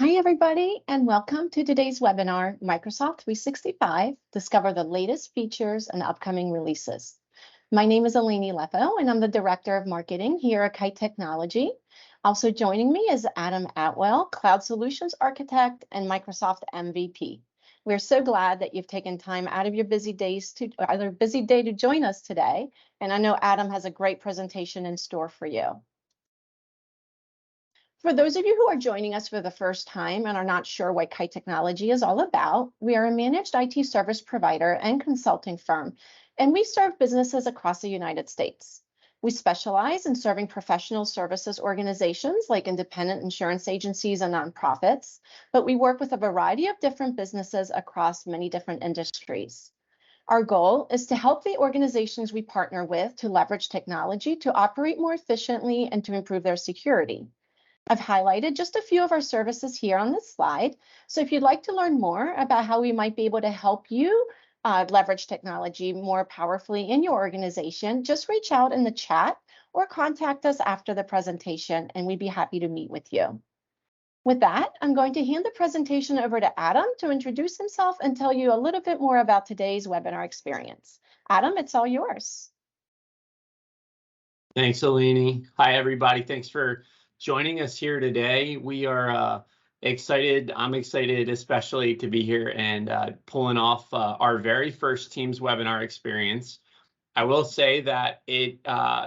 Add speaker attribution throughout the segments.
Speaker 1: Hi, everybody, and welcome to today's webinar, Microsoft 365, Discover the Latest Features and Upcoming Releases. My name is Eleni Lefo, and I'm the Director of Marketing here at Kite Technology. Also joining me is Adam Atwell, Cloud Solutions Architect and Microsoft MVP. We're so glad that you've taken time out of your busy day to join us today, and I know Adam has a great presentation in store for you. For those of you who are joining us for the first time and are not sure what Kite Technology is all about, we are a managed IT service provider and consulting firm, and we serve businesses across the United States. We specialize in serving professional services organizations like independent insurance agencies and nonprofits, but we work with a variety of different businesses across many different industries. Our goal is to help the organizations we partner with to leverage technology to operate more efficiently and to improve their security. I've highlighted just a few of our services here on this slide. So if you'd like to learn more about how we might be able to help you leverage technology more powerfully in your organization, just reach out in the chat or contact us after the presentation, and we'd be happy to meet with you. With that, I'm going to hand the presentation over to Adam to introduce himself and tell you a little bit more about today's webinar experience. Adam, it's all yours.
Speaker 2: Thanks, Eleni. Hi, everybody. Thanks for joining us here today. We are excited. I'm excited especially to be here and pulling off our very first Teams webinar experience. I will say that it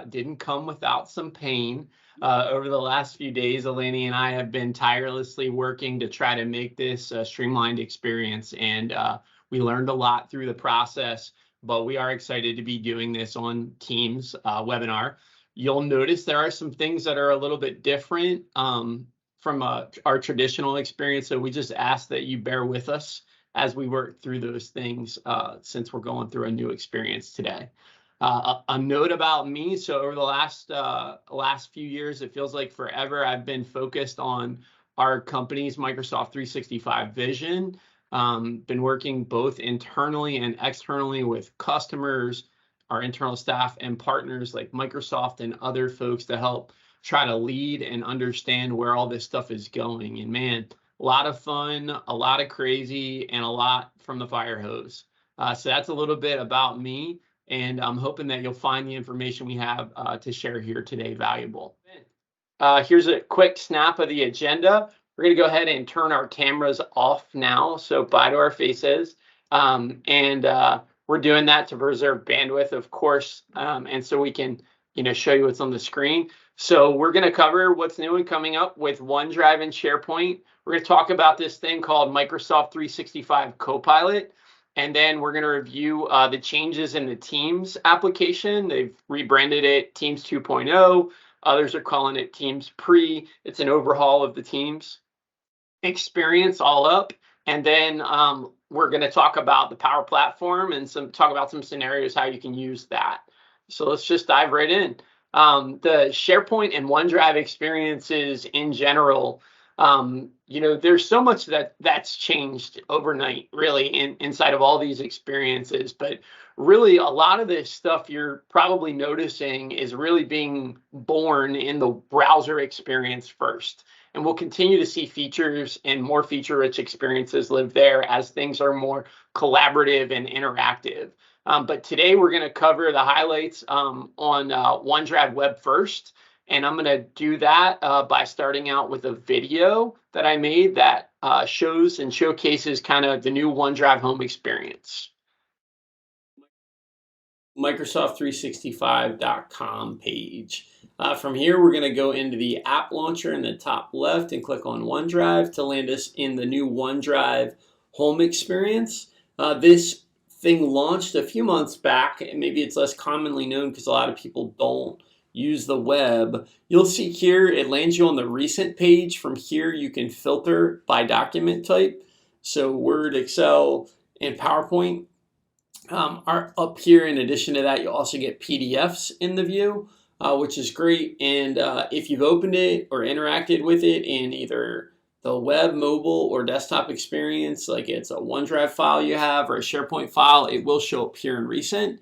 Speaker 2: didn't come without some pain. Over the last few days, Eleni and I have been tirelessly working to try to make this a streamlined experience, and we learned a lot through the process, but we are excited to be doing this on Teams webinar. You'll notice there are some things that are a little bit different from our traditional experience, so we just ask that you bear with us as we work through those things since we're going through a new experience today. A note about me, so over the last few years, it feels like forever, I've been focused on our company's Microsoft 365 vision, been working both internally and externally with customers, our internal staff and partners like Microsoft and other folks to help try to lead and understand where all this stuff is going. And man, a lot of fun, a lot of crazy, and a lot from the fire hose. So that's a little bit about me, and I'm hoping that you'll find the information we have to share here today valuable. Here's a quick snap of the agenda. We're going to go ahead and turn our cameras off now, so bye to our faces. We're doing that to preserve bandwidth, of course, and so we can, show you what's on the screen. So we're going to cover what's new and coming up with OneDrive and SharePoint. We're going to talk about this thing called Microsoft 365 Copilot, and then we're going to review the changes in the Teams application. They've rebranded it Teams 2.0. Others are calling it Teams Pre. It's an overhaul of the Teams experience all up. And then we're going to talk about the Power Platform and talk about some scenarios how you can use that. So let's just dive right in. The SharePoint and OneDrive experiences in general, there's so much that's changed overnight, really, inside of all these experiences. But really, a lot of this stuff you're probably noticing is really being born in the browser experience first. And we'll continue to see features and more feature-rich experiences live there as things are more collaborative and interactive. But today we're going to cover the highlights on OneDrive Web first. And I'm going to do that by starting out with a video that I made that shows and showcases kind of the new OneDrive home experience. Microsoft365.com page. From here, we're going to go into the app launcher in the top left and click on OneDrive to land us in the new OneDrive home experience. This thing launched a few months back, and maybe it's less commonly known because a lot of people don't use the web. You'll see here it lands you on the recent page. From here, you can filter by document type. So Word, Excel, and PowerPoint are up here. In addition to that, you'll also get PDFs in the view, which is great. And if you've opened it or interacted with it in either the web, mobile, or desktop experience, like it's a OneDrive file you have or a SharePoint file, it will show up here in recent.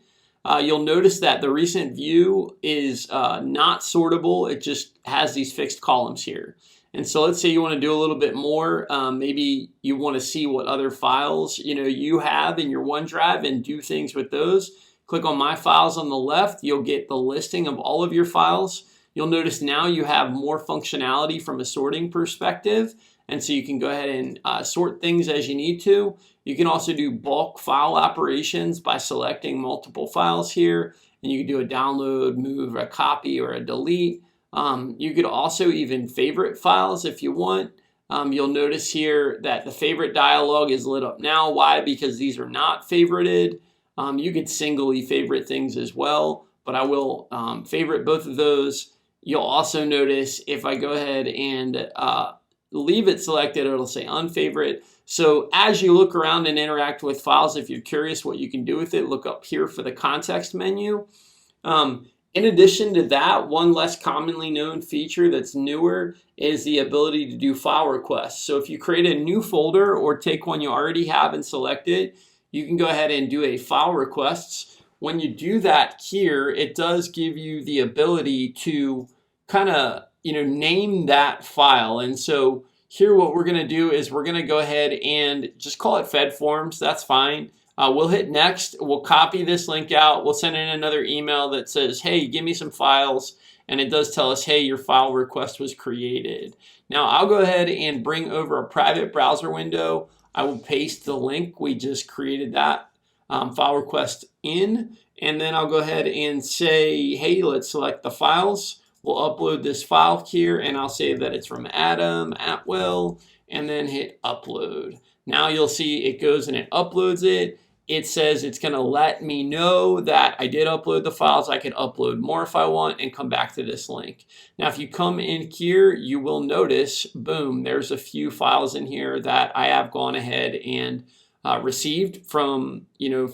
Speaker 2: You'll notice that the recent view is not sortable. It just has these fixed columns here. And so let's say you want to do a little bit more. Maybe you want to see what other files you have in your OneDrive and do things with those. Click on My Files on the left. You'll get the listing of all of your files. You'll notice now you have more functionality from a sorting perspective. And so you can go ahead and sort things as you need to. You can also do bulk file operations by selecting multiple files here. And you can do a download, move, a copy, or a delete. You could also even favorite files if you want. You'll notice here that the favorite dialog is lit up now. Why? Because these are not favorited. You could singly favorite things as well, but I will favorite both of those. You'll also notice if I go ahead and leave it selected, it'll say unfavorite. So as you look around and interact with files, if you're curious what you can do with it, look up here for the context menu. In addition to that, one less commonly known feature that's newer is the ability to do file requests. So if you create a new folder or take one you already have and select it, you can go ahead and do a file requests. When you do that here, it does give you the ability to kind of name that file. And so here what we're going to do is we're going to go ahead and just call it Fed Forms. That's fine. We'll hit next. We'll copy this link out. We'll send in another email that says, hey, give me some files. And it does tell us, hey, your file request was created. Now I'll go ahead and bring over a private browser window. I will paste the link. We just created that file request in. And then I'll go ahead and say, hey, let's select the files. We'll upload this file here, and I'll say that it's from Adam Atwell, and then hit upload. Now you'll see it goes and it uploads it. It says it's going to let me know that I did upload the files. I can upload more if I want and come back to this link. Now, if you come in here, you will notice, boom, there's a few files in here that I have gone ahead and received from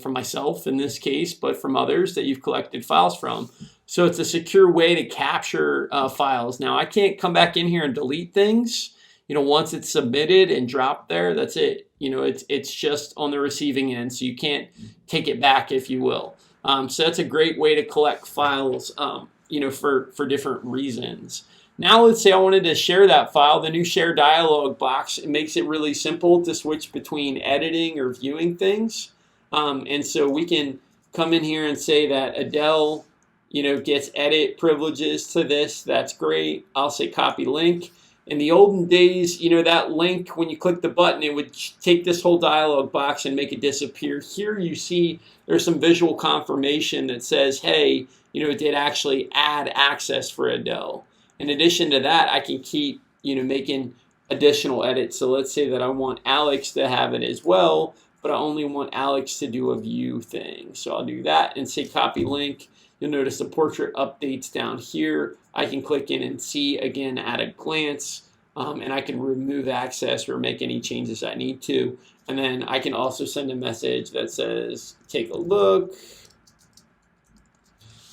Speaker 2: myself in this case, but from others that you've collected files from. So it's a secure way to capture files. Now, I can't come back in here and delete things. Once it's submitted and dropped there, that's it. It's just on the receiving end, so you can't take it back, if you will. So that's a great way to collect files, for different reasons. Now, let's say I wanted to share that file. The new share dialog box, it makes it really simple to switch between editing or viewing things. And so we can come in here and say that Adele, gets edit privileges to this. That's great. I'll say copy link. In the olden days, that link, when you click the button, it would take this whole dialog box and make it disappear. Here you see there's some visual confirmation that says, hey, it did actually add access for Adele. In addition to that, I can keep, making additional edits. So let's say that I want Alex to have it as well, but I only want Alex to do a view thing. So I'll do that and say copy link. You'll notice the portrait updates down here. I can click in and see again at a glance, and I can remove access or make any changes I need to. And then I can also send a message that says, take a look,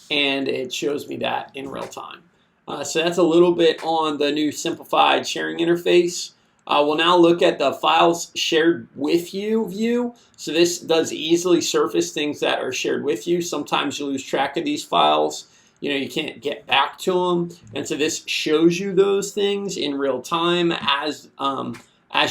Speaker 2: and it shows me that in real time. So that's a little bit on the new simplified sharing interface. We'll now look at the files shared with you view. So this does easily surface things that are shared with you. Sometimes you lose track of these files. You can't get back to them. And so this shows you those things in real time as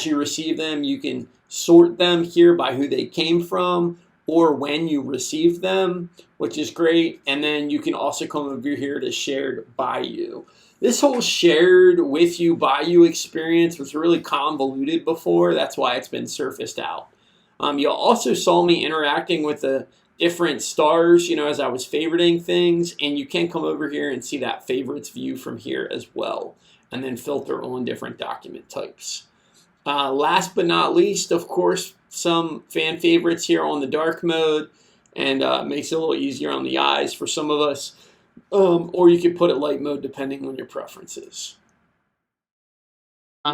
Speaker 2: you receive them. You can sort them here by who they came from or when you received them, which is great. And then you can also come over here to shared by you. This whole shared with you, by you experience was really convoluted before. That's why it's been surfaced out. You also saw me interacting with the different stars, as I was favoriting things. And you can come over here and see that favorites view from here as well. And then filter on different document types. Last but not least, of course, some fan favorites here on the dark mode. And makes it a little easier on the eyes for some of us. Or you can put it light mode depending on your preferences.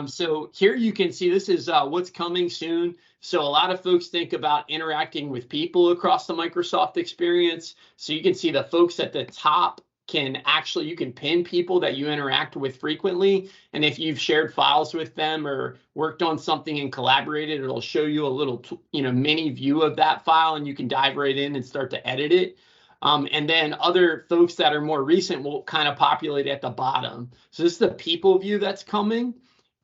Speaker 2: So here you can see this is what's coming soon. So a lot of folks think about interacting with people across the Microsoft experience. So you can see the folks at the top you can pin people that you interact with frequently. And if you've shared files with them or worked on something and collaborated, it'll show you a little, mini view of that file, and you can dive right in and start to edit it. And then other folks that are more recent will kind of populate at the bottom. So this is the people view that's coming.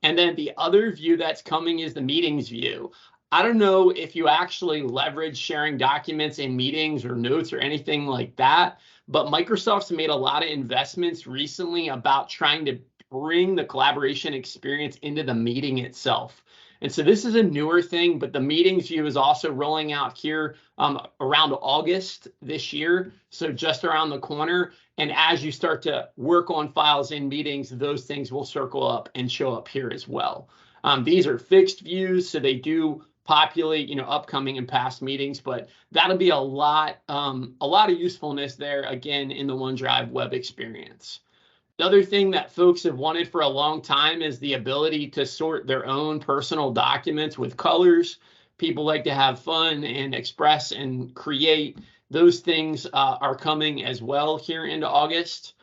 Speaker 2: And then the other view that's coming is the meetings view. I don't know if you actually leverage sharing documents in meetings or notes or anything like that, but Microsoft's made a lot of investments recently about trying to bring the collaboration experience into the meeting itself. And so this is a newer thing, but the meetings view is also rolling out here around August this year, so just around the corner. And as you start to work on files in meetings, those things will circle up and show up here as well. These are fixed views, so they do populate, upcoming and past meetings, but that'll be a lot of usefulness there, again, in the OneDrive web experience. The other thing that folks have wanted for a long time is the ability to sort their own personal documents with colors. People like to have fun and express and create. Those things are coming as well here into August.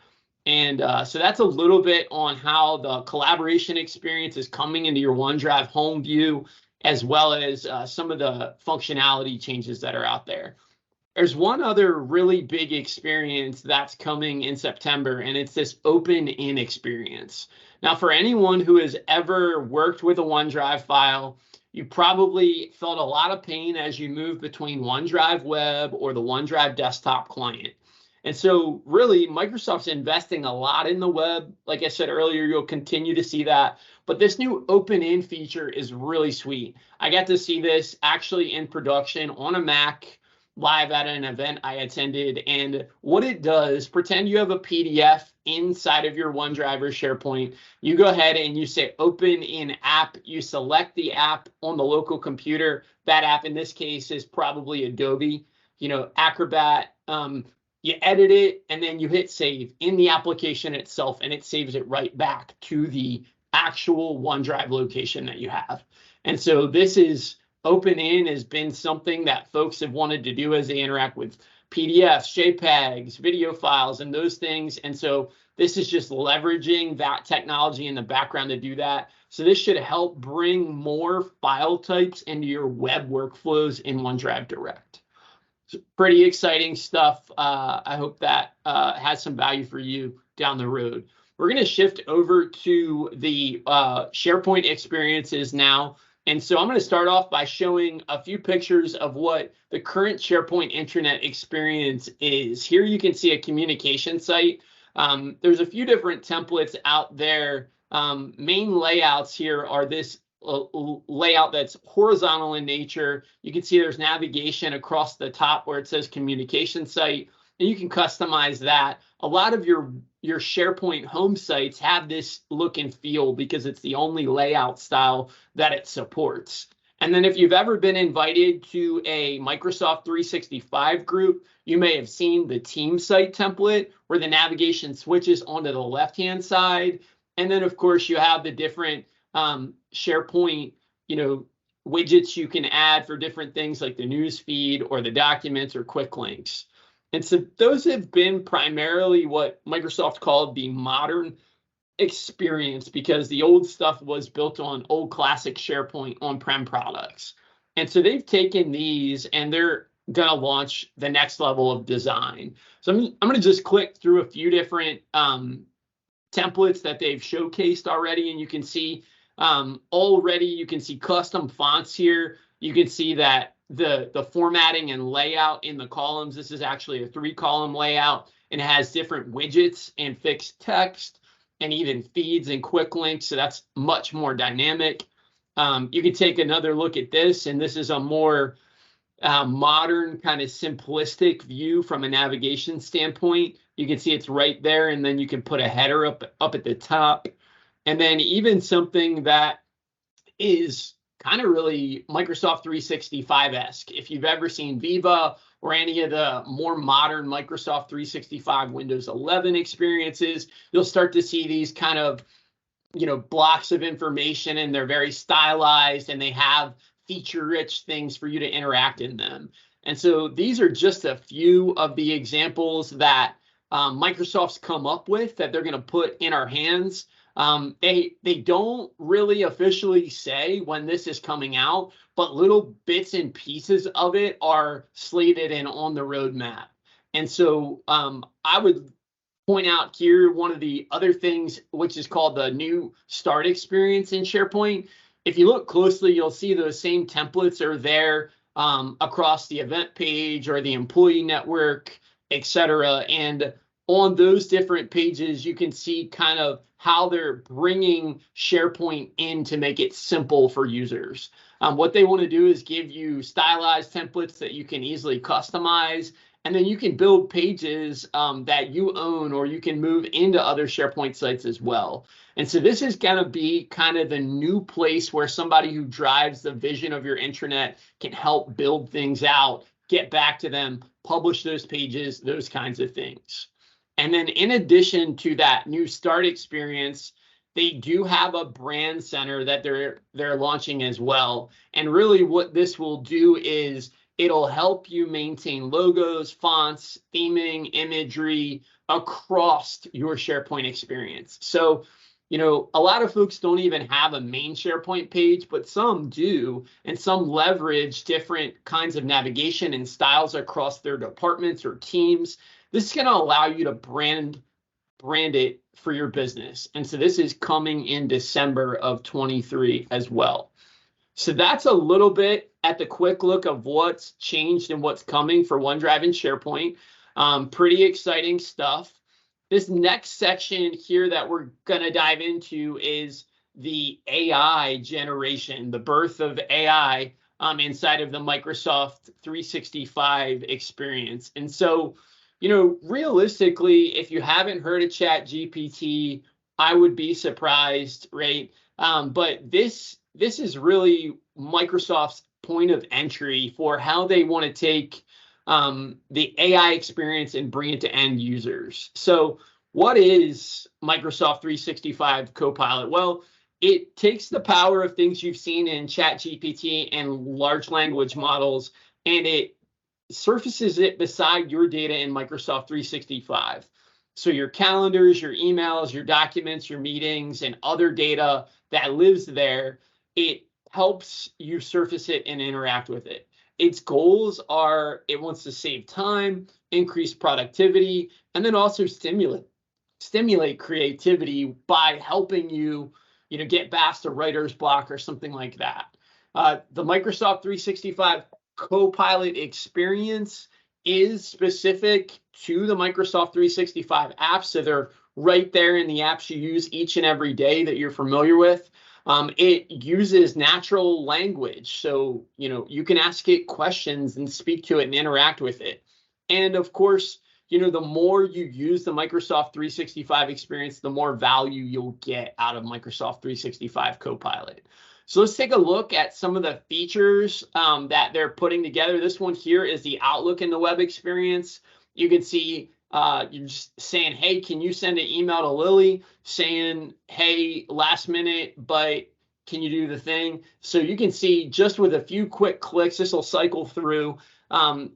Speaker 2: And so that's a little bit on how the collaboration experience is coming into your OneDrive home view, as well as some of the functionality changes that are out there. There's one other really big experience that's coming in September, and it's this open-in experience. Now, for anyone who has ever worked with a OneDrive file, you probably felt a lot of pain as you move between OneDrive Web or the OneDrive desktop client. And so really, Microsoft's investing a lot in the web. Like I said earlier, you'll continue to see that. But this new open-in feature is really sweet. I got to see this actually in production on a Mac, live at an event I attended. And what it does, pretend you have a PDF inside of your OneDrive or SharePoint. You go ahead and you say open in app. You select the app on the local computer. That app in this case is probably Adobe, Acrobat. You edit it and then you hit save in the application itself, and it saves it right back to the actual OneDrive location that you have. And so this is open-in has been something that folks have wanted to do as they interact with PDFs, JPEGs, video files, and those things. And so this is just leveraging that technology in the background to do that. So this should help bring more file types into your web workflows in OneDrive Direct. So pretty exciting stuff. I hope that has some value for you down the road. We're going to shift over to the SharePoint experiences now. And so I'm going to start off by showing a few pictures of what the current SharePoint intranet experience is. Here you can see a communication site. There's a few different templates out there. Main layouts here are this layout that's horizontal in nature. You can see there's navigation across the top where it says communication site, and you can customize that. A lot of your SharePoint home sites have this look and feel because it's the only layout style that it supports. And then if you've ever been invited to a Microsoft 365 group, you may have seen the team site template where the navigation switches onto the left-hand side. And then, of course, you have the different SharePoint, widgets you can add for different things like the news feed or the documents or quick links. And so those have been primarily what Microsoft called the modern experience, because the old stuff was built on old classic SharePoint on-prem products. And so they've taken these and they're going to launch the next level of design. So I'm going to just click through a few different templates that they've showcased already. And you can see already you can see custom fonts here. You can see that the formatting and layout in the columns. This is actually a 3-column layout, and it has different widgets and fixed text and even feeds and quick links. So that's much more dynamic. You can take another look at this, and this is a more modern kind of simplistic view from a navigation standpoint. You can see it's right there, and then you can put a header up at the top. And then even something that is kind of really Microsoft 365-esque. If you've ever seen Viva or any of the more modern Microsoft 365 Windows 11 experiences, you'll start to see these kind of, blocks of information, and they're very stylized and they have feature-rich things for you to interact in them. And so these are just a few of the examples that Microsoft's come up with that they're going to put in our hands. They don't really officially say when this is coming out, but little bits and pieces of it are slated and on the roadmap. And so I would point out here one of the other things, which is called the new start experience in SharePoint. If you look closely, you'll see those same templates are there across the event page or the employee network, etc. And on those different pages, you can see kind of how they're bringing SharePoint in to make it simple for users. What they want to do is give you stylized templates that you can easily customize, and then you can build pages that you own, or you can move into other SharePoint sites as well. And so this is going to be kind of the new place where somebody who drives the vision of your intranet can help build things out, get back to them, publish those pages, those kinds of things. And then in addition to that new start experience, they do have a brand center that they're launching as well. And really what this will do is it'll help you maintain logos, fonts, theming, imagery across your SharePoint experience. So, you know, a lot of folks don't even have a main SharePoint page, but some do, and some leverage different kinds of navigation and styles across their departments or teams. This is going to allow you to brand it for your business. And so this is coming in December of 23 as well. So that's a little bit at the quick look of what's changed and what's coming for OneDrive and SharePoint. Pretty exciting stuff. This next section here that we're going to dive into is the AI generation, the birth of AI inside of the Microsoft 365 experience. And so, you know, realistically, if you haven't heard of ChatGPT, I would be surprised, right? But this is really Microsoft's point of entry for how they want to take the AI experience and bring it to end users. So what is Microsoft 365 Copilot? Well, it takes the power of things you've seen in ChatGPT and large language models, and it surfaces it beside your data in Microsoft 365. So your calendars, your emails, your documents, your meetings, and other data that lives there, it helps you surface it and interact with it. Its goals are it wants to save time, increase productivity, and then also stimulate creativity by helping you, get past a writer's block or something like that. The Microsoft 365 Copilot experience is specific to the Microsoft 365 apps. So they're right there in the apps you use each and every day that you're familiar with. It uses natural language. So, you can ask it questions and speak to it and interact with it. And of course, the more you use the Microsoft 365 experience, the more value you'll get out of Microsoft 365 Copilot. So let's take a look at some of the features that they're putting together. This one here is the Outlook in the web experience. You can see you're just saying, hey, can you send an email to Lily saying, hey, last minute, but can you do the thing? So you can see just with a few quick clicks, this will cycle through.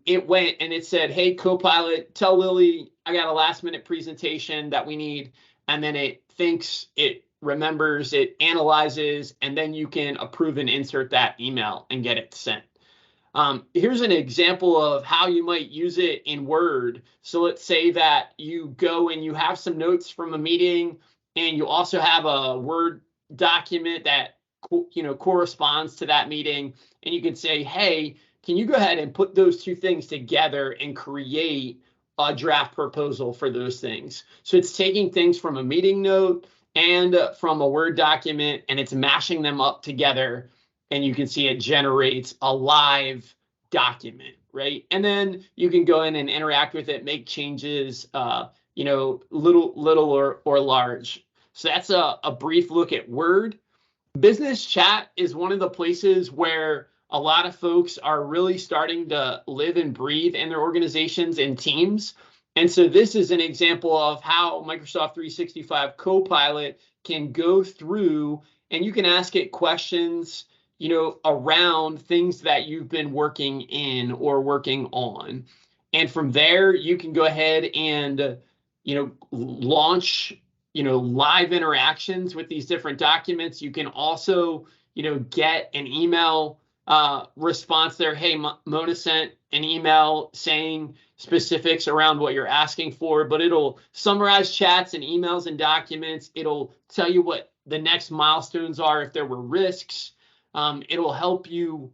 Speaker 2: It went and it said, hey, Copilot, tell Lily I got a last minute presentation that we need. And then it thinks, it remembers, it analyzes, and then you can approve and insert that email and get it sent. Here's an example of how you might use it in Word. So let's say that you go and you have some notes from a meeting, and you also have a Word document that corresponds to that meeting, and you can say, hey, can you go ahead and put those two things together and create a draft proposal for those things? So it's taking things from a meeting note and from a Word document, and it's mashing them up together. And you can see it generates a live document, right? And then you can go in and interact with it, make changes, little or large. So that's a brief look at Word. Business chat is one of the places where a lot of folks are really starting to live and breathe in their organizations and teams. And so this is an example of how Microsoft 365 Copilot can go through, and you can ask it questions around things that you've been working in or working on. And from there, you can go ahead and, launch, live interactions with these different documents. You can also, get an email response there. Hey, Mona sent an email saying specifics around what you're asking for, but it'll summarize chats and emails and documents. It'll tell you what the next milestones are if there were risks. It'll help you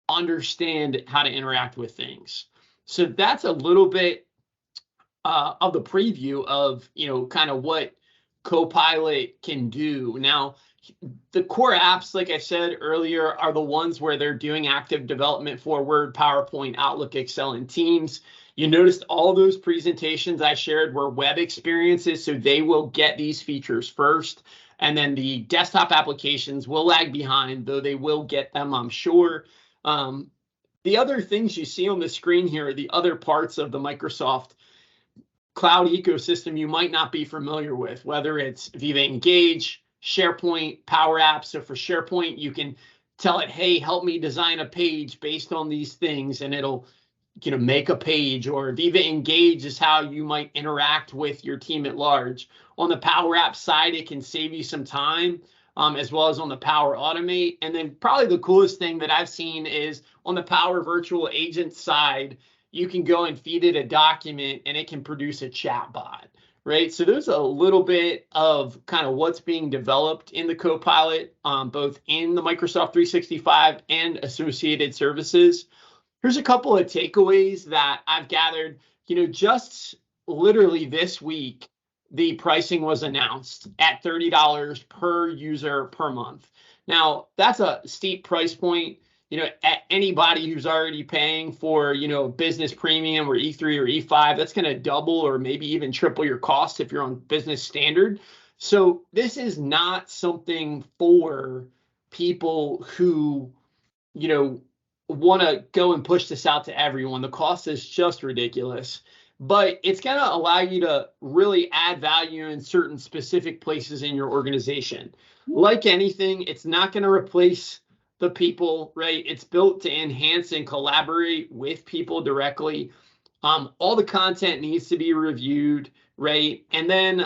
Speaker 2: understand how to interact with things. So that's a little bit of the preview of, kind of what Copilot can do. Now, the core apps, like I said earlier, are the ones where they're doing active development for Word, PowerPoint, Outlook, Excel, and Teams. You noticed all those presentations I shared were web experiences, so they will get these features first. And then the desktop applications will lag behind, though they will get them, I'm sure. The other things you see on the screen here are the other parts of the Microsoft cloud ecosystem you might not be familiar with, whether it's Viva Engage, SharePoint, Power Apps. So for SharePoint, you can tell it, hey, help me design a page based on these things, and it'll make a page. Or Viva Engage is how you might interact with your team at large. On the Power App side, it can save you some time, as well as on the Power Automate. And then probably the coolest thing that I've seen is on the Power Virtual Agent side, you can go and feed it a document and it can produce a chat bot, right? So there's a little bit of kind of what's being developed in the Copilot, both in the Microsoft 365 and associated services. Here's a couple of takeaways that I've gathered. Just literally this week, the pricing was announced at $30 per user per month. Now, that's a steep price point. Anybody who's already paying for, business premium or E3 or E5, that's going to double or maybe even triple your cost if you're on business standard. So this is not something for people who, want to go and push this out to everyone. The cost is just ridiculous, but it's going to allow you to really add value in certain specific places in your organization. Like anything, it's not going to replace the people, right? It's built to enhance and collaborate with people directly. All the content needs to be reviewed, right? And then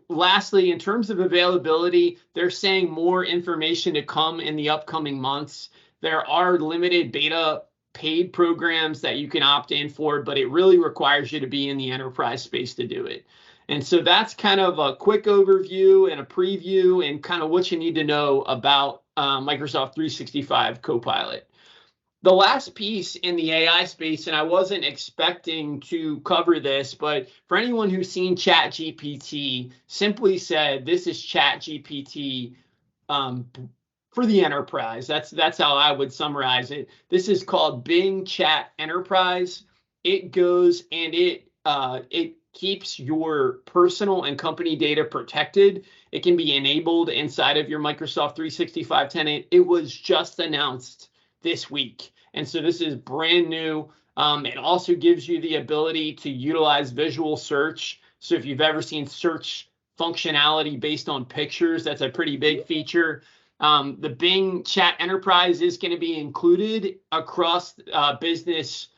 Speaker 2: lastly, in terms of availability, they're saying more information to come in the upcoming months. There are limited beta paid programs that you can opt in for, but it really requires you to be in the enterprise space to do it. And so that's kind of a quick overview and a preview and kind of what you need to know about Microsoft 365 Copilot. The last piece in the AI space, and I wasn't expecting to cover this, but for anyone who's seen ChatGPT, simply said, this is ChatGPT for the enterprise. That's how I would summarize it. This is called Bing Chat Enterprise. It goes and it keeps your personal and company data protected. It can be enabled inside of your Microsoft 365 tenant. It was just announced this week. And so this is brand new. It also gives you the ability to utilize visual search. So if you've ever seen search functionality based on pictures, that's a pretty big feature. The Bing Chat Enterprise is going to be included across business,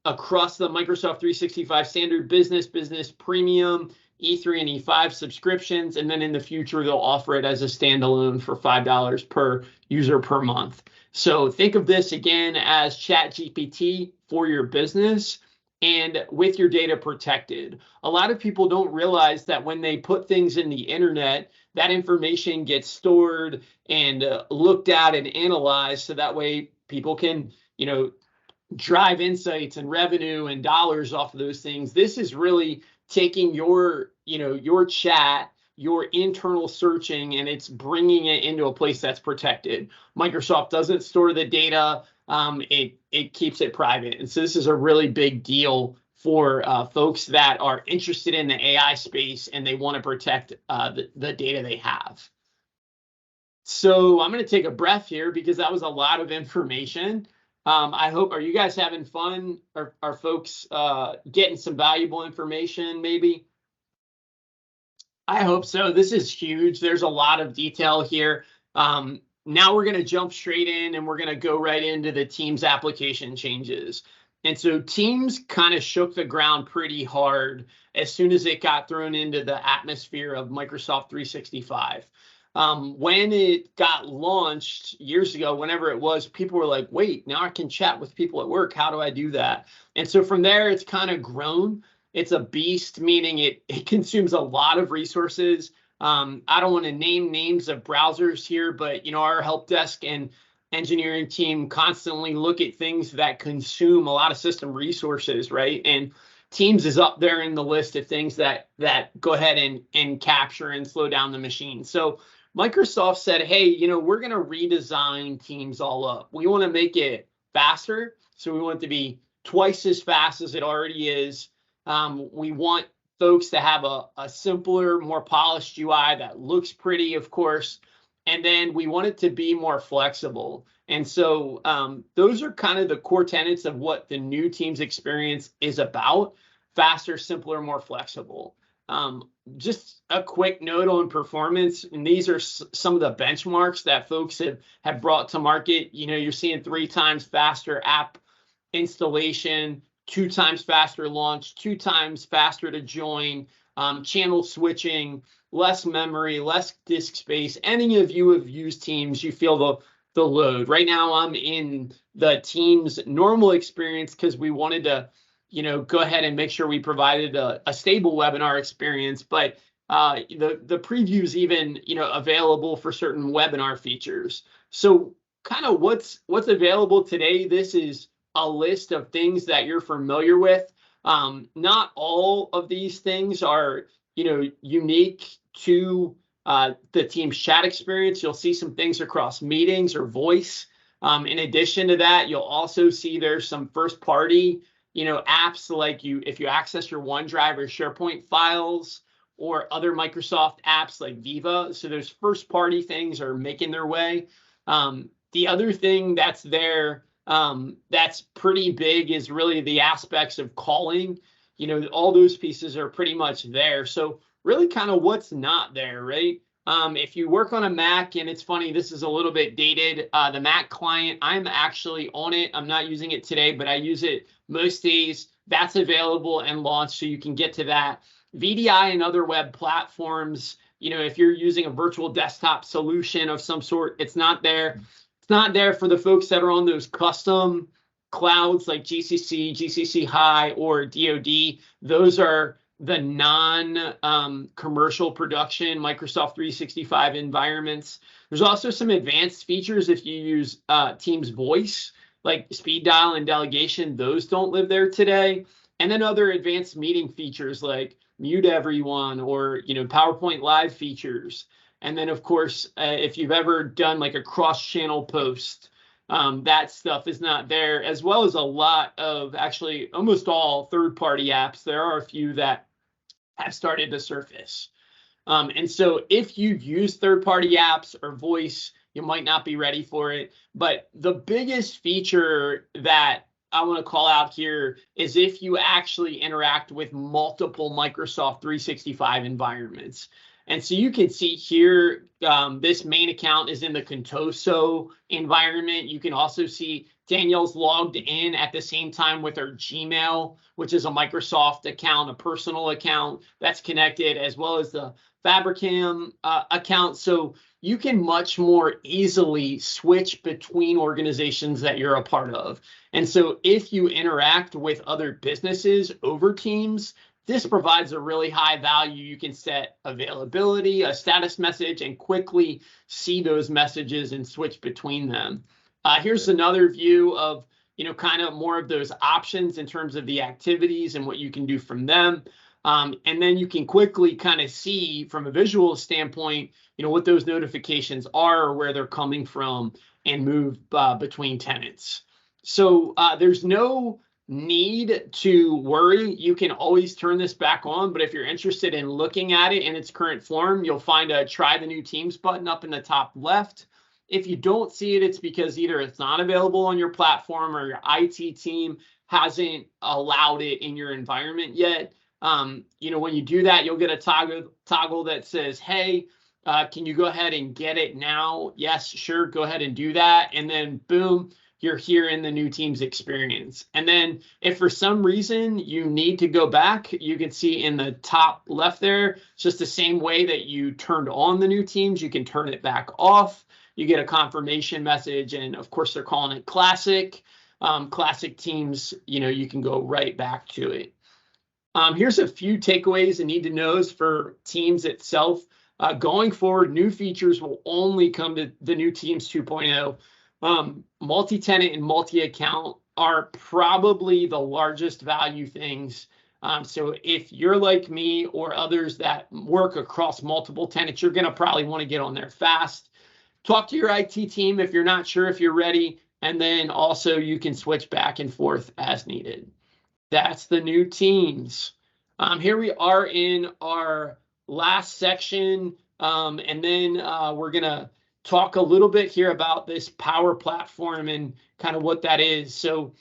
Speaker 2: across the Microsoft 365 Standard Business Premium, E3 and E5 subscriptions, and then in the future they'll offer it as a standalone for $5 per user per month. So think of this again as ChatGPT for your business and with your data protected. A lot of people don't realize that when they put things in the internet, that information gets stored and looked at and analyzed, so that way people can, drive insights and revenue and dollars off of those things. This is really taking your chat, your internal searching, and it's bringing it into a place that's protected. Microsoft doesn't store the data. It keeps it private. And so this is a really big deal for folks that are interested in the AI space and they want to protect the data they have. So I'm going to take a breath here because that was a lot of information. I hope, are you guys having fun? Are folks getting some valuable information maybe? I hope so. This is huge. There's a lot of detail here. Now we're going to jump straight in and we're going to go right into the Teams application changes. And so Teams kind of shook the ground pretty hard as soon as it got thrown into the atmosphere of Microsoft 365. When it got launched years ago, whenever it was, people were like, wait, now I can chat with people at work. How do I do that? And so from there, it's kind of grown. It's a beast, meaning it consumes a lot of resources. I don't want to name names of browsers here, but our help desk and engineering team constantly look at things that consume a lot of system resources, right? And Teams is up there in the list of things that go ahead and capture and slow down the machine. So Microsoft said, hey, we're going to redesign Teams all up. We want to make it faster. So we want it to be twice as fast as it already is. We want folks to have a simpler, more polished UI that looks pretty, of course. And then we want it to be more flexible. And so those are kind of the core tenets of what the new Teams experience is about: faster, simpler, more flexible. Just a quick note on performance, and these are some of the benchmarks that folks have brought to market. You're seeing 3 times faster app installation, 2 times faster launch, 2 times faster to join, channel switching, less memory, less disk space. Any of you have used Teams, you feel the load. Right now, I'm in the Teams normal experience because we wanted to, go ahead and make sure we provided a stable webinar experience. But the preview is even, available for certain webinar features. So kind of what's available today. This is a list of things that you're familiar with. Not all of these things are, unique to the Teams chat experience. You'll see some things across meetings or voice. In addition to that, you'll also see there's some first party, apps like if you access your OneDrive or SharePoint files or other Microsoft apps like Viva. So there's first party things are making their way. The other thing that's there that's pretty big is really the aspects of calling. All those pieces are pretty much there. So really kind of what's not there, right? If you work on a Mac, and it's funny, this is a little bit dated, the Mac client, I'm actually on it. I'm not using it today, but I use it most days. That's available and launched, so you can get to that. VDI and other web platforms, if you're using a virtual desktop solution of some sort, it's not there. It's not there for the folks that are on those custom clouds like GCC, GCC High, or DoD. Those are the non-commercial production Microsoft 365 environments. There's also some advanced features if you use Teams Voice, like speed dial and delegation. Those don't live there today. And then other advanced meeting features like mute everyone or PowerPoint live features. And then, of course, if you've ever done like a cross-channel post, that stuff is not there, as well as a lot of, actually almost all third-party apps. There are a few that have started to surface. And so if you use third-party apps or voice, you might not be ready for it. But the biggest feature that I want to call out here is if you actually interact with multiple Microsoft 365 environments. And so you can see here, this main account is in the Contoso environment. You can also see Danielle's logged in at the same time with her Gmail, which is a Microsoft account, a personal account that's connected, as well as the Fabricam account. So you can much more easily switch between organizations that you're a part of. And so if you interact with other businesses over Teams, this provides a really high value. You can set availability, a status message, and quickly see those messages and switch between them. Here's another view of, kind of more of those options in terms of the activities and what you can do from them. And then you can quickly kind of see from a visual standpoint, what those notifications are or where they're coming from and move between tenants. So there's no need to worry. You can always turn this back on, but if you're interested in looking at it in its current form, you'll find a try the new Teams button up in the top left. If you don't see it, it's because either it's not available on your platform or your IT team hasn't allowed it in your environment yet. When you do that, you'll get a toggle that says, hey, can you go ahead and get it now? Yes, sure, go ahead and do that. And then boom, you're here in the new Teams experience. And then if for some reason you need to go back, you can see in the top left there, it's just the same way that you turned on the new Teams, you can turn it back off. You get a confirmation message, and of course they're calling it Classic. Classic Teams, you can go right back to it. Here's a few takeaways and need to knows for Teams itself. Going forward, new features will only come to the new Teams 2.0. Multi-tenant and multi-account are probably the largest value things. So if you're like me or others that work across multiple tenants, you're going to probably want to get on there fast. Talk to your IT team if you're not sure if you're ready, and then also you can switch back and forth as needed. That's the new Teams. Here we are in our last section, and then we're going to talk a little bit here about this Power Platform and kind of what that is. So,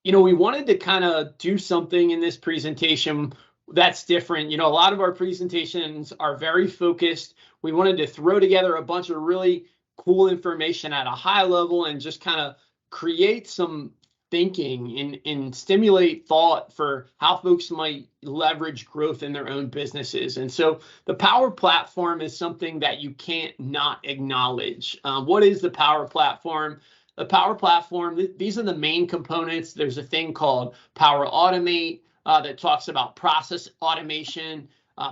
Speaker 2: we wanted to kind of do something in this presentation that's different. A lot of our presentations are very focused. We wanted to throw together a bunch of really cool information at a high level and just kind of create some thinking and stimulate thought for how folks might leverage growth in their own businesses. And so the Power Platform is something that you can't not acknowledge. What is the Power Platform? The Power Platform, these are the main components. There's a thing called Power Automate that talks about process automation.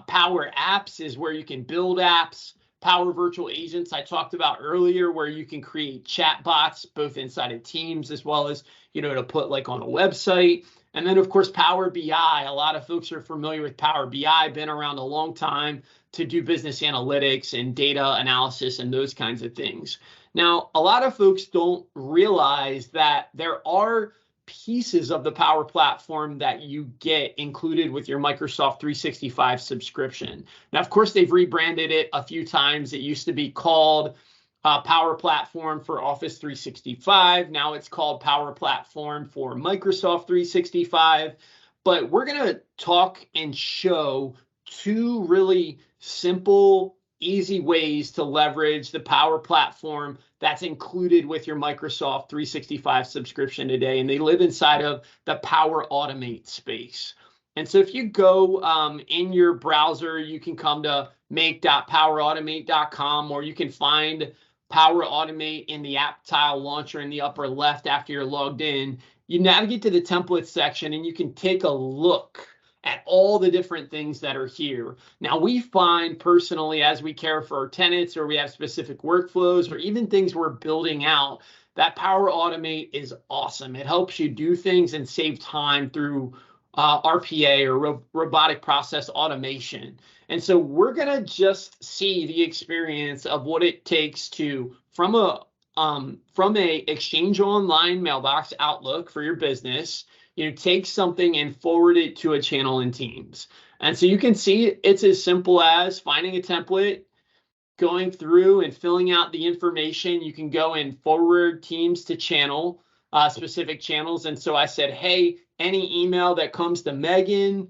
Speaker 2: Power Apps is where you can build apps. Power Virtual Agents I talked about earlier, where you can create chat bots both inside of Teams as well as, to put like on a website. And then, of course, Power BI. A lot of folks are familiar with Power BI, been around a long time to do business analytics and data analysis and those kinds of things. Now, a lot of folks don't realize that there are pieces of the Power Platform that you get included with your Microsoft 365 subscription. Now, of course, they've rebranded it a few times. It used to be called Power Platform for Office 365. Now it's called Power Platform for Microsoft 365. But we're going to talk and show two really simple, easy ways to leverage the Power Platform that's included with your Microsoft 365 subscription today. And they live inside of the Power Automate space. And so if you go in your browser, you can come to make.powerautomate.com, or you can find Power Automate in the app tile launcher in the upper left after you're logged in. You navigate to the templates section and you can take a look at all the different things that are here. Now, we find personally, as we care for our tenants or we have specific workflows or even things we're building out, that Power Automate is awesome. It helps you do things and save time through RPA or robotic process automation. And so we're going to just see the experience of what it takes to, from a Exchange Online mailbox Outlook for your business, take something and forward it to a channel in Teams. And so you can see it's as simple as finding a template, going through and filling out the information. You can go and forward Teams to channel, specific channels. And so I said, hey, any email that comes to Megan,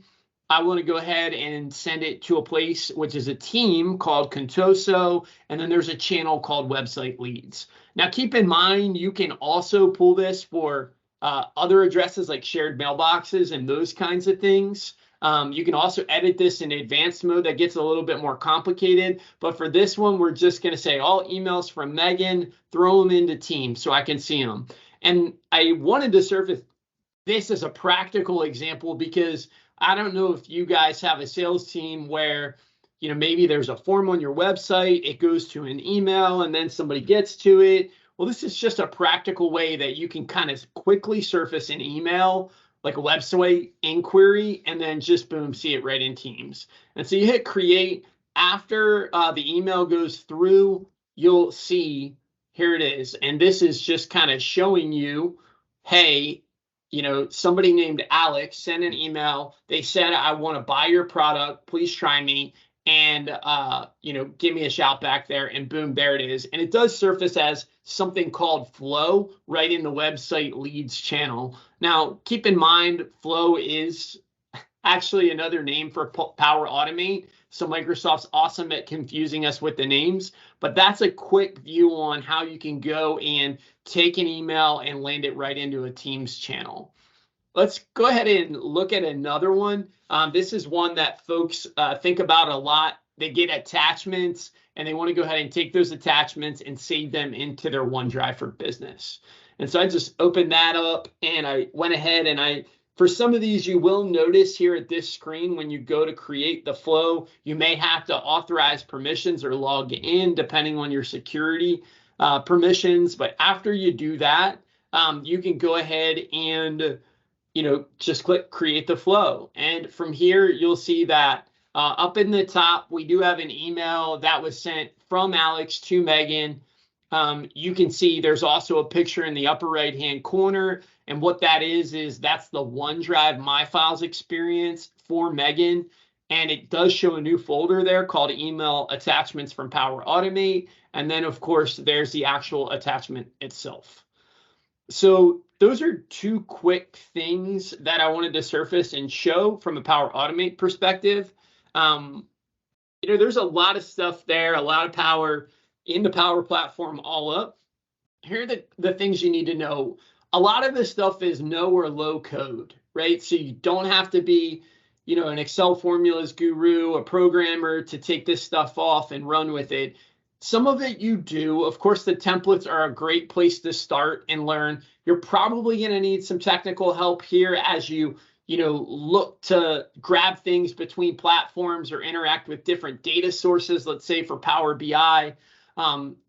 Speaker 2: I want to go ahead and send it to a place, which is a team called Contoso. And then there's a channel called Website Leads. Now, keep in mind, you can also pull this for other addresses like shared mailboxes and those kinds of things. You can also edit this in advanced mode. That gets a little bit more complicated. But for this one, we're just going to say all emails from Megan, throw them into Teams so I can see them. And I wanted to surface this as a practical example because I don't know if you guys have a sales team where, maybe there's a form on your website, it goes to an email, and then somebody gets to it. Well, this is just a practical way that you can kind of quickly surface an email, like a website inquiry, and then just boom, see it right in Teams. And so you hit create. After the email goes through, you'll see here it is. And this is just kind of showing you, hey, somebody named Alex sent an email. They said, I want to buy your product. Please try me. And, give me a shout back there, and boom, there it is. And it does surface as something called Flow right in the website leads channel. Now, keep in mind, Flow is actually another name for Power Automate. So Microsoft's awesome at confusing us with the names, but that's a quick view on how you can go and take an email and land it right into a Teams channel. Let's go ahead and look at another one. This is one that folks think about a lot. They get attachments and they want to go ahead and take those attachments and save them into their OneDrive for Business. And so I just opened that up and I went ahead and for some of these, you will notice here at this screen, when you go to create the flow, you may have to authorize permissions or log in depending on your security permissions. But after you do that, you can go ahead and just click create the flow. And from here, you'll see that up in the top, we do have an email that was sent from Alex to Megan. You can see there's also a picture in the upper right-hand corner. And what that is that's the OneDrive My Files experience for Megan. And it does show a new folder there called Email Attachments from Power Automate. And then, of course, there's the actual attachment itself. So those are two quick things that I wanted to surface and show from a Power Automate perspective. There's a lot of stuff there, a lot of power in the Power Platform all up. Here are the things you need to know. A lot of this stuff is no or low code, right? So you don't have to be, an Excel formulas guru, a programmer to take this stuff off and run with it. Some of it you do. Of course, the templates are a great place to start and learn. You're probably going to need some technical help here as you look to grab things between platforms or interact with different data sources, let's say for Power BI.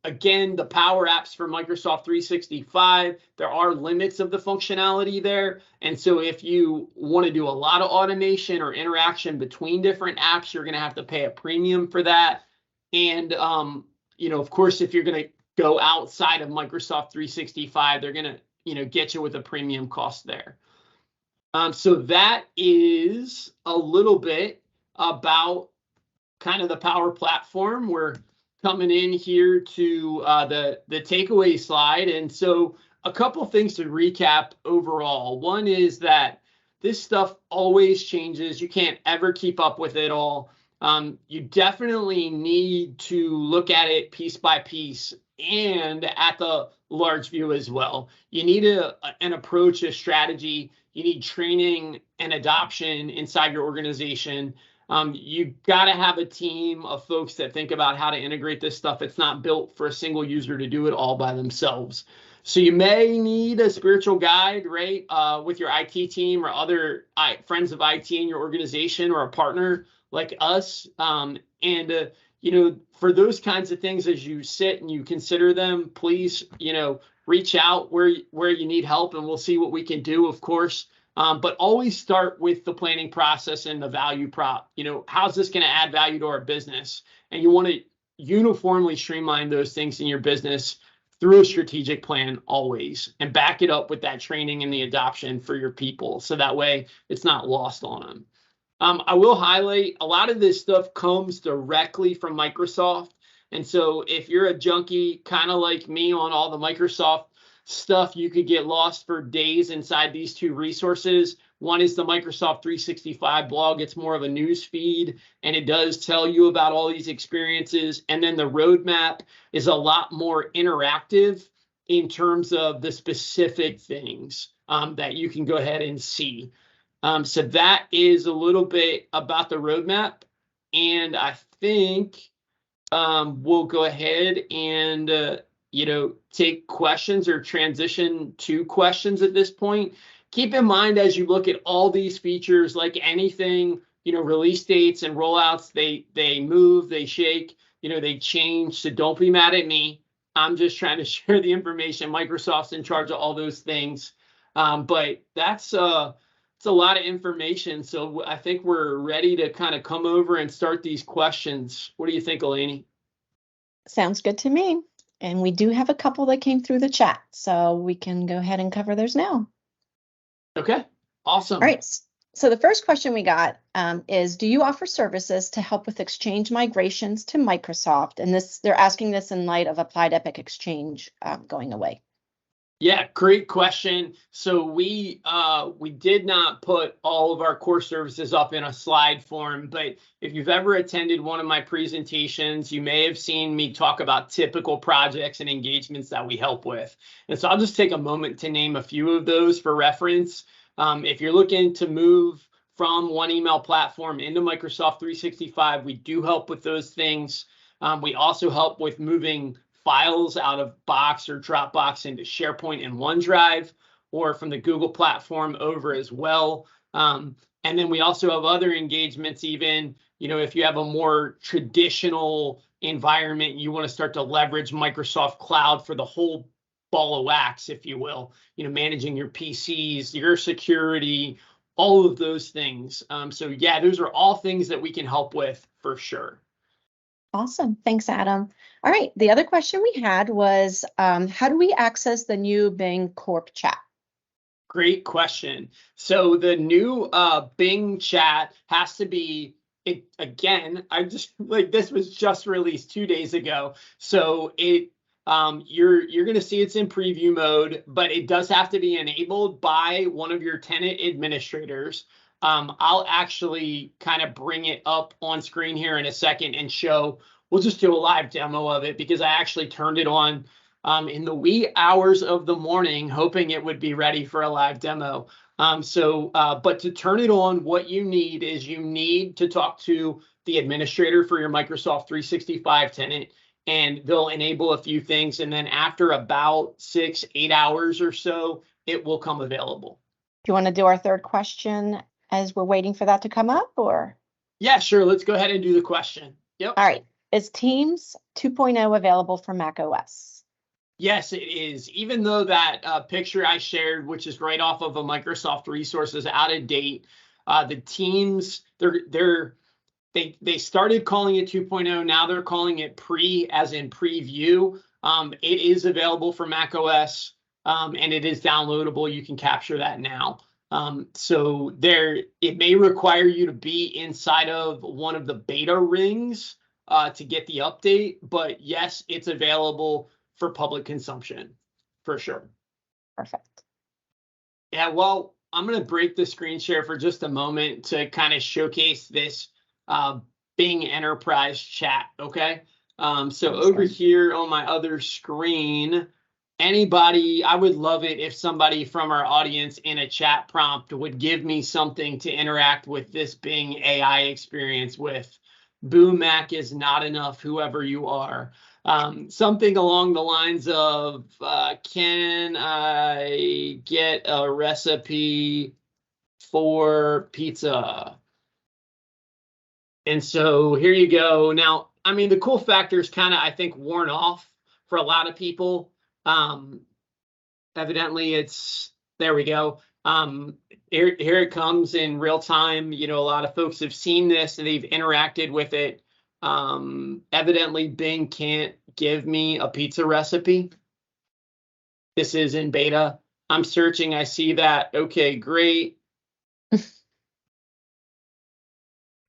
Speaker 2: Again, the Power Apps for Microsoft 365, there are limits of the functionality there. And so if you want to do a lot of automation or interaction between different apps, you're going to have to pay a premium for that. And, of course, if you're going to go outside of Microsoft 365, they're going to, get you with a premium cost there. So that is a little bit about kind of the Power Platform. We're coming in here to the takeaway slide. And so a couple things to recap overall. One is that this stuff always changes. You can't ever keep up with it all. You definitely need to look at it piece by piece and at the large view as well. You need an approach, a strategy. You need training and adoption inside your organization. You got to have a team of folks that think about how to integrate this stuff. It's not built for a single user to do it all by themselves. So you may need a spiritual guide, right, with your IT team or other friends of IT in your organization or a partner like us. For those kinds of things, as you sit and you consider them, please, reach out where you need help, and we'll see what we can do, of course. But always start with the planning process and the value prop. How's this going to add value to our business? And you want to uniformly streamline those things in your business through a strategic plan always, and back it up with that training and the adoption for your people. So that way it's not lost on them. I will highlight a lot of this stuff comes directly from Microsoft. And so if you're a junkie, kind of like me on all the Microsoft stuff, you could get lost for days inside these two resources. One is the Microsoft 365 blog. It's more of a news feed, and it does tell you about all these experiences. And then the roadmap is a lot more interactive in terms of the specific things that you can go ahead and see. So that is a little bit about the roadmap. And I think we'll go ahead and take questions or transition to questions at this point. Keep in mind, as you look at all these features, like anything, release dates and rollouts, they move, they shake, they change. So don't be mad at me. I'm just trying to share the information. Microsoft's in charge of all those things. But it's a lot of information. So I think we're ready to kind of come over and start these questions. What do you think, Eleni?
Speaker 1: Sounds good to me. And we do have a couple that came through the chat, so we can go ahead and cover those now.
Speaker 2: Okay, awesome.
Speaker 1: All right. So the first question we got is, do you offer services to help with Exchange migrations to Microsoft? And they're asking this in light of Applied Epic Exchange going away.
Speaker 2: Yeah, great question. So we did not put all of our core services up in a slide form, but if you've ever attended one of my presentations, you may have seen me talk about typical projects and engagements that we help with. And so I'll just take a moment to name a few of those for reference. If you're looking to move from one email platform into Microsoft 365, we do help with those things. We also help with moving files out of Box or Dropbox into SharePoint and OneDrive, or from the Google platform over as well. And then we also have other engagements, even, if you have a more traditional environment, you want to start to leverage Microsoft Cloud for the whole ball of wax, if you will, managing your PCs, your security, all of those things. So yeah, those are all things that we can help with for sure.
Speaker 1: Awesome. Thanks, Adam. All right. The other question we had was, how do we access the new Bing Corp chat?
Speaker 2: Great question. So the new Bing chat has to be, again, I just this was just released 2 days ago. So you're going to see it's in preview mode, but it does have to be enabled by one of your tenant administrators. I'll actually kind of bring it up on screen here in a second and show. We'll just do a live demo of it because I actually turned it on in the wee hours of the morning, hoping it would be ready for a live demo. But to turn it on, what you need is you need to talk to the administrator for your Microsoft 365 tenant, and they'll enable a few things. And then after about 6-8 hours or so, it will come available.
Speaker 1: Do you want to do our third question as we're waiting for that to come up, or?
Speaker 2: Yeah, sure. Let's go ahead and do the question. Yep.
Speaker 1: All right. Is Teams 2.0 available for Mac OS?
Speaker 2: Yes, it is. Even though that picture I shared, which is right off of a Microsoft resource, is out of date, the Teams, they started calling it 2.0. Now they're calling it pre, as in preview. It is available for Mac OS, and it is downloadable. You can capture that now. So it may require you to be inside of one of the beta rings to get the update, but yes, it's available for public consumption for sure.
Speaker 1: Perfect.
Speaker 2: Yeah, well, I'm going to break the screen share for just a moment to kind of showcase this Bing Enterprise chat. Okay. So over here on my other screen, I would love it if somebody from our audience in a chat prompt would give me something to interact with this Bing AI experience with. Boo Mac is not enough, whoever you are. Something along the lines of, can I get a recipe for pizza? And so here you go. Now, I mean, the cool factor is kind of, I think, worn off for a lot of people. Evidently, there we go. Here it comes in real time. A lot of folks have seen this and they've interacted with it. Evidently, Bing can't give me a pizza recipe. This is in beta. I'm searching. I see that. Okay, great.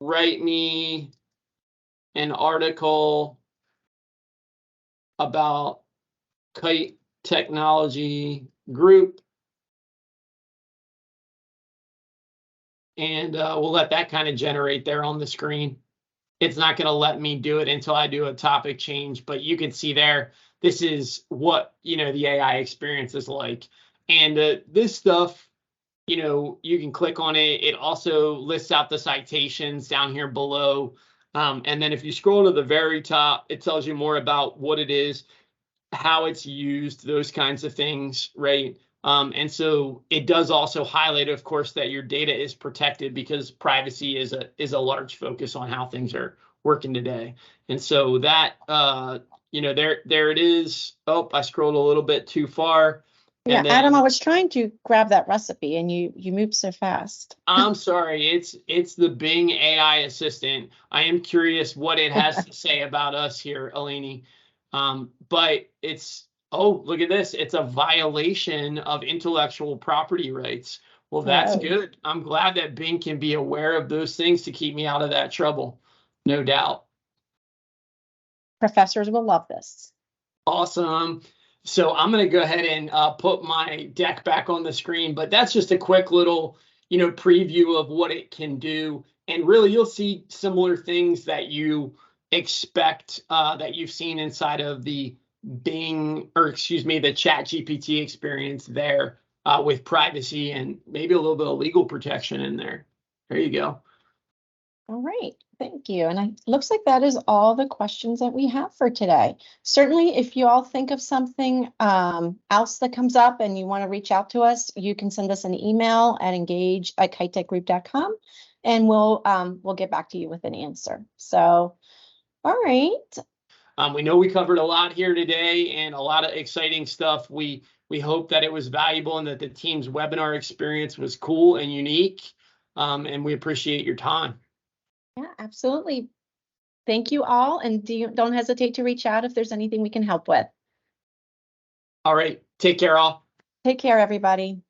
Speaker 2: Write me an article about Kite Technology Group. And we'll let that kind of generate there on the screen. It's not going to let me do it until I do a topic change, but you can see there, this is what, the AI experience is like. And this stuff, you can click on it. It also lists out the citations down here below. And then if you scroll to the very top, it tells you more about what it is, how it's used, those kinds of things, right? And so it does also highlight, of course, that your data is protected because privacy is a large focus on how things are working today. And so that, there it is. Oh, I scrolled a little bit too far.
Speaker 1: Yeah, Adam, I was trying to grab that recipe and you moved so fast.
Speaker 2: I'm sorry. It's the Bing AI assistant. I am curious what it has to say about us here, Eleni. But oh, look at this. It's a violation of intellectual property rights. Well, that's good. I'm glad that Bing can be aware of those things to keep me out of that trouble. No doubt.
Speaker 1: Professors will love this.
Speaker 2: Awesome. So I'm going to go ahead and put my deck back on the screen, but that's just a quick little, preview of what it can do. And really, you'll see similar things that you expect that you've seen inside of the Bing, or excuse me, the ChatGPT experience there with privacy and maybe a little bit of legal protection in there. There you go.
Speaker 1: All right, thank you. And it looks like that is all the questions that we have for today. Certainly, if you all think of something else that comes up and you want to reach out to us, you can send us an email at engage@kitetechgroup.com, and we'll get back to you with an answer. So, all right.
Speaker 2: We know we covered a lot here today and a lot of exciting stuff. We hope that it was valuable and that the team's webinar experience was cool and unique. And we appreciate your time.
Speaker 1: Yeah, absolutely. Thank you all, and don't hesitate to reach out if there's anything we can help with.
Speaker 2: All right. Take care, all.
Speaker 1: Take care, everybody.